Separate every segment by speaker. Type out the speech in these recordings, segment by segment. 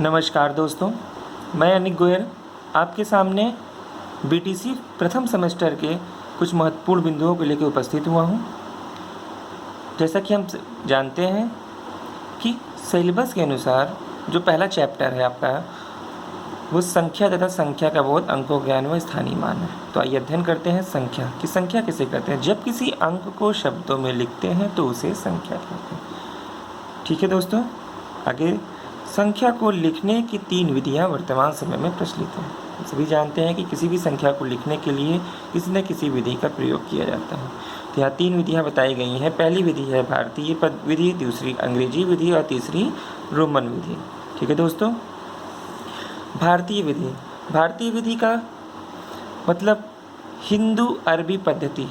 Speaker 1: नमस्कार दोस्तों, मैं अनिक गोयल आपके सामने बीटीसी प्रथम सेमेस्टर के कुछ महत्वपूर्ण बिंदुओं को लेकर उपस्थित हुआ हूँ। जैसा कि हम जानते हैं कि सिलेबस के अनुसार जो पहला चैप्टर है आपका वो संख्या तथा संख्या का बोध, अंकों ज्ञान व स्थानीय मान है। तो आइए अध्ययन करते हैं संख्या की। संख्या किसे कहते हैं? जब किसी अंक को शब्दों में लिखते हैं तो उसे संख्या कहते हैं। ठीक है दोस्तों, आगे संख्या को लिखने की 3 विधियां वर्तमान समय में प्रचलित हैं। सभी जानते हैं कि किसी भी संख्या को लिखने के लिए किसी न किसी विधि का प्रयोग किया जाता है। तो यहाँ 3 विधियां बताई गई हैं। पहली विधि है भारतीय पद विधि, दूसरी अंग्रेजी विधि और तीसरी रोमन विधि। ठीक है दोस्तों, भारतीय विधि। भारतीय विधि का मतलब हिंदू अरबी पद्धति।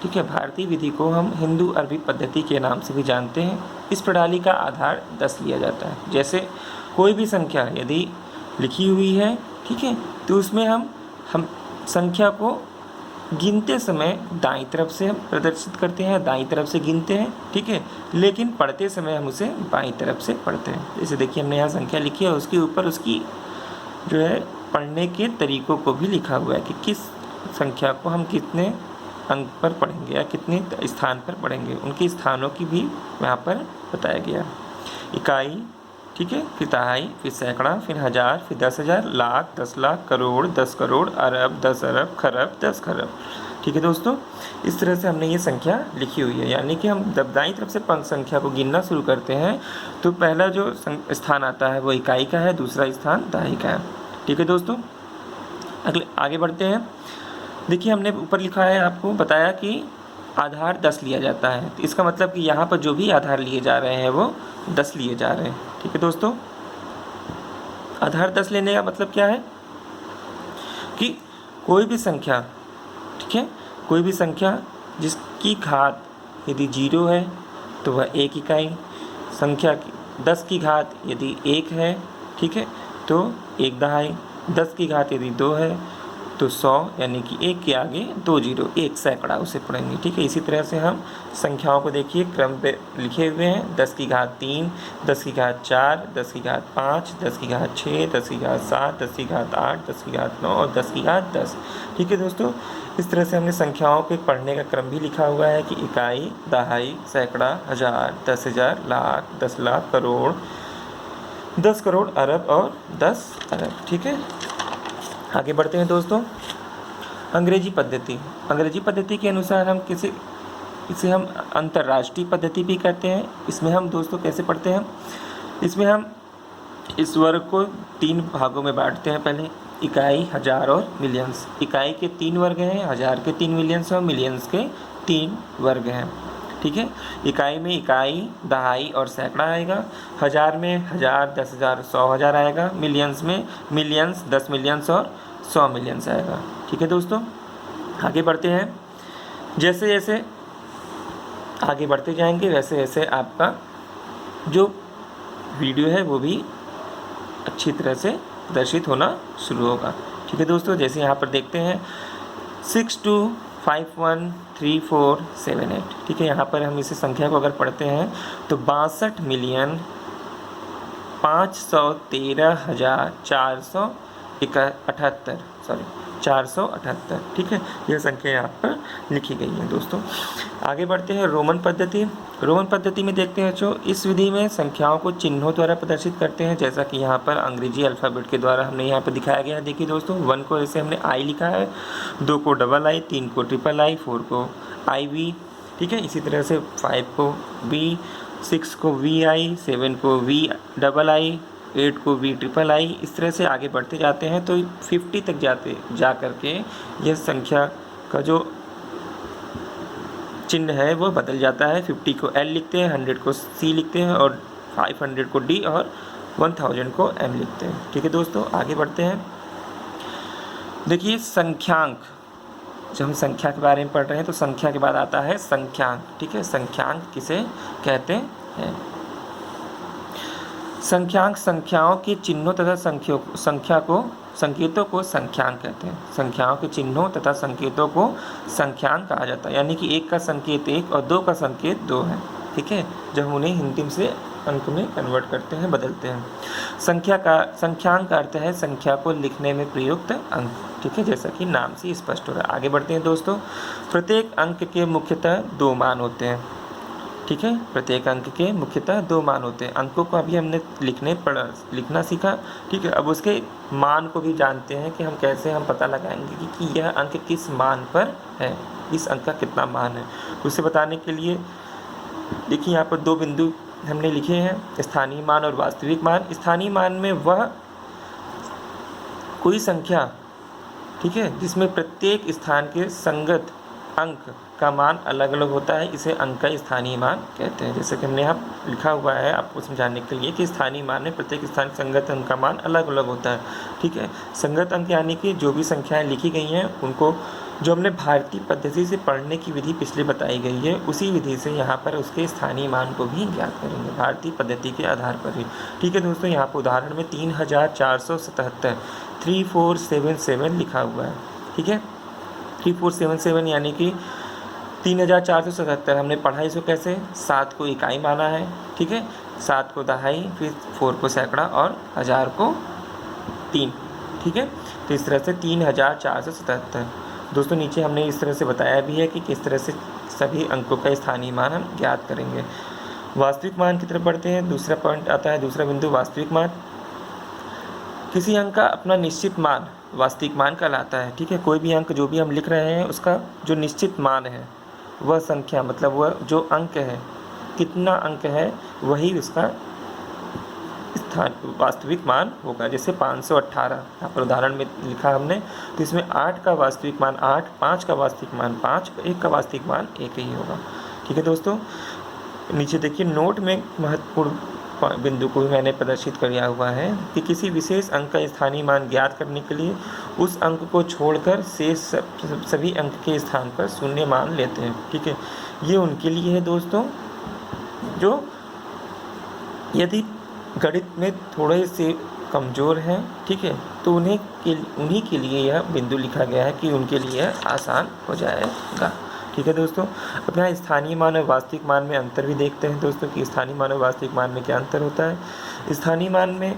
Speaker 1: ठीक है, भारतीय विधि को हम हिंदू अरबी पद्धति के नाम से भी जानते हैं। इस प्रणाली का आधार 10 लिया जाता है। जैसे कोई भी संख्या यदि लिखी हुई है, ठीक है, तो उसमें हम संख्या को गिनते समय दाईं तरफ से प्रदर्शित करते हैं, दाईं तरफ से गिनते हैं, ठीक है, लेकिन पढ़ते समय हम उसे बाईं तरफ से पढ़ते हैं। जैसे देखिए हमने यहाँ संख्या लिखी है, उसके ऊपर उसकी जो है पढ़ने के तरीक़ों को भी लिखा हुआ है कि किस संख्या को हम कितने अंक पर पढ़ेंगे या कितने स्थान पर पढ़ेंगे, उनके स्थानों की भी यहाँ पर बताया गया। इकाई, ठीक है, फिर तिहाई, फिर सैकड़ा, फिर हज़ार, फिर 10,000, लाख, 10 लाख, करोड़, 10 करोड़, अरब, 10 अरब, खरब, 10 खरब। ठीक है दोस्तों, इस तरह से हमने ये संख्या लिखी हुई है। यानी कि हम जब दाईं तरफ से संख्या को गिनना शुरू करते हैं तो पहला जो स्थान आता है वो इकाई का है, दूसरा स्थान तिहाई का है। ठीक है दोस्तों, आगे बढ़ते हैं। देखिए हमने ऊपर लिखा है, आपको बताया कि आधार 10 लिया जाता है। तो इसका मतलब कि यहाँ पर जो भी आधार लिए जा रहे हैं वो 10 लिए जा रहे हैं। ठीक है दोस्तों, आधार 10 लेने का मतलब क्या है कि कोई भी संख्या, ठीक है, कोई भी संख्या जिसकी घात यदि 0 है तो वह 1 इकाई, संख्या की 10 की घात यदि 1 है, ठीक है, तो 1 दहाई, 10 की घात यदि 2 है तो 100, यानी कि 1 के आगे 2 जीरो, 1 सैकड़ा उसे पढ़ेंगे। ठीक है, इसी तरह से हम संख्याओं को देखिए क्रम पे लिखे हुए हैं। 10 की घात 3, 10 की घात 4, 10 की घात 5, 10 की घात 6, 10 की घात 7, 10 की घात 8, 10 की घात 9 और 10 की घात 10। ठीक है दोस्तों, इस तरह से हमने संख्याओं के पढ़ने का क्रम भी लिखा हुआ है कि इकाई, दहाई, सैकड़ा, हज़ार, 10,000, लाख, 10 लाख, करोड़, 10 करोड़, अरब और 10 अरब। ठीक है, आगे बढ़ते हैं दोस्तों। अंग्रेजी पद्धति। अंग्रेजी पद्धति के अनुसार हम इसे हम अंतर्राष्ट्रीय पद्धति भी कहते हैं। इसमें हम दोस्तों कैसे पढ़ते हैं? इसमें हम इस वर्ग को 3 भागों में बांटते हैं। पहले इकाई, हज़ार और मिलियंस। इकाई के 3 वर्ग हैं, हज़ार के 3 मिलियंस और मिलियंस के 3 वर्ग हैं। ठीक है, इकाई में इकाई, दहाई और सैकड़ा आएगा। हज़ार में 1000, 10,000, 100,000 आएगा। मिलियंस में मिलियंस, 10 मिलियंस और 100 मिलियंस आएगा। ठीक है दोस्तों, आगे बढ़ते हैं। जैसे जैसे आगे बढ़ते जाएंगे वैसे वैसे आपका जो वीडियो है वो भी अच्छी तरह से प्रदर्शित होना शुरू होगा। ठीक है दोस्तों, जैसे यहाँ पर देखते हैं 62513478। ठीक है, यहाँ पर हम इसे संख्या को अगर पढ़ते हैं तो 62,13,478। ठीक है, यह संख्या यहाँ पर लिखी गई है दोस्तों। आगे बढ़ते हैं रोमन पद्धति। रोमन पद्धति में देखते हैं जो इस विधि में संख्याओं को चिन्हों द्वारा प्रदर्शित करते हैं, जैसा कि यहाँ पर अंग्रेजी अल्फ़ाबेट के द्वारा हमने यहाँ पर दिखाया गया है। देखिए दोस्तों, 1 को जैसे हमने आई लिखा है, 2 को डबल आई, 3 को ट्रिपल आई, 4 को आई वी। ठीक है, इसी तरह से 5 को बी, 6 को वी आई, 7 को वी डबल आई, 8 को वी ट्रिपल आई। इस तरह से आगे बढ़ते जाते हैं तो 50 तक जा करके यह संख्या का जो चिन्ह है वो बदल जाता है। 50 को एल लिखते हैं, 100 को सी लिखते हैं और 500 को डी और 1000 को एम लिखते हैं। ठीक है दोस्तों, आगे बढ़ते हैं। देखिए संख्यांक, जब हम संख्या के बारे में पढ़ रहे हैं तो संख्या के बाद आता है संख्यांक। ठीक है, संख्यांक किसे कहते हैं? संख्यांक संख्याओं के चिन्हों तथा संकेतों को संख्यांक कहते हैं। संख्याओं के चिन्हों तथा संकेतों को संख्यांक कहा जाता है। यानी कि 1 का संकेत 1 और 2 का संकेत 2 है। ठीक है, जब हम उन्हें हिंदी से अंक में कन्वर्ट करते हैं, बदलते हैं। संख्यांक का अर्थ है संख्या को लिखने में प्रयुक्त अंक, ठीक है, जैसा कि नाम से स्पष्ट हो रहा है। आगे बढ़ते हैं दोस्तों। प्रत्येक अंक के मुख्यतः 2 मान होते हैं, ठीक है, प्रत्येक अंक के मुख्यतः 2 मान होते हैं। अंकों को अभी हमने लिखना सीखा, ठीक है। अब उसके मान को भी जानते हैं कि हम कैसे हम पता लगाएंगे कि यह अंक किस मान पर है, इस अंक का कितना मान है। उसे बताने के लिए देखिए यहाँ पर 2 बिंदु हमने लिखे हैं, स्थानीय मान और वास्तविक मान। स्थानीय मान में वह कोई संख्या, ठीक है, जिसमें प्रत्येक स्थान के संगत अंक का मान अलग अलग होता है, इसे अंक का स्थानीय मान कहते हैं। जैसे कि हमने यहाँ लिखा हुआ है आपको समझाने के लिए कि स्थानीय मान में प्रत्येक स्थान संगत अंक का मान अलग अलग होता है, ठीक है। संगत अंक यानी कि जो भी संख्याएं लिखी गई हैं उनको, जो हमने भारतीय पद्धति से पढ़ने की विधि पिछले बताई गई है, उसी विधि से यहाँ पर उसके स्थानीय मान को भी ज्ञात करेंगे, भारतीय पद्धति के आधार पर ही, ठीक है दोस्तों। यहाँ पर उदाहरण में 3477 3477 लिखा हुआ है, ठीक है। 3477 यानी कि 3477 हमने पढ़ा इसको कैसे, 7 को इकाई माना है, ठीक है, 7 को दहाई, फिर 4 को सैकड़ा और 1000 को 3, ठीक है। तो इस तरह से 3477 दोस्तों। नीचे हमने इस तरह से बताया भी है कि किस तरह से सभी अंकों का स्थानीय मान हम ज्ञात करेंगे। वास्तविक मान की तरफ बढ़ते हैं। दूसरा पॉइंट आता है, दूसरा बिंदु वास्तविक मान। किसी अंक का अपना निश्चित मान वास्तविक मान कहलाता है, ठीक है। कोई भी अंक जो भी हम लिख रहे हैं उसका जो निश्चित मान है, वह संख्या मतलब वह जो अंक है, कितना अंक है, वही उसका स्थान वास्तविक मान होगा। जैसे 518 यहाँ पर उदाहरण में लिखा हमने, तो इसमें 8 का वास्तविक मान 8, 5 का वास्तविक मान 5, 1 का वास्तविक मान 1 ही होगा, ठीक है दोस्तों। नीचे देखिए नोट में महत्वपूर्ण बिंदु को भी मैंने प्रदर्शित किया हुआ है कि किसी विशेष अंक का स्थानीय मान ज्ञात करने के लिए उस अंक को छोड़कर शेष सभी अंक के स्थान पर शून्य मान लेते हैं, ठीक है। ये उनके लिए है दोस्तों जो यदि गणित में थोड़े से कमज़ोर हैं, ठीक है, तो उन्हीं के लिए यह बिंदु लिखा गया है कि उनके लिए आसान हो जाएगा, ठीक है दोस्तों। अब यहाँ स्थानीय मान और वास्तविक मान में अंतर भी देखते हैं दोस्तों कि स्थानीय मान और वास्तविक मान में क्या अंतर होता है। स्थानीय मान में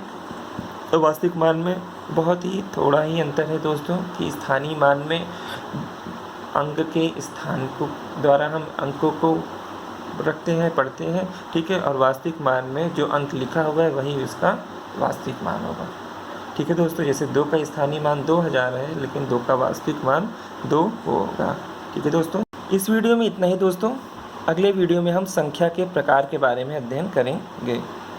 Speaker 1: और वास्तविक मान में बहुत ही थोड़ा ही अंतर है दोस्तों कि स्थानीय मान में अंक के स्थान को द्वारा हम अंकों को रखते हैं, पढ़ते हैं, ठीक है, और वास्तविक मान में जो अंक लिखा हुआ है वही उसका वास्तविक मान होगा, ठीक है दोस्तों। जैसे 2 का स्थानीय मान 2000 है, लेकिन 2 का वास्तविक मान 2 होगा, ठीक है दोस्तों। इस वीडियो में इतना ही दोस्तों। अगले वीडियो में हम संख्या के प्रकार के बारे में अध्ययन करेंगे।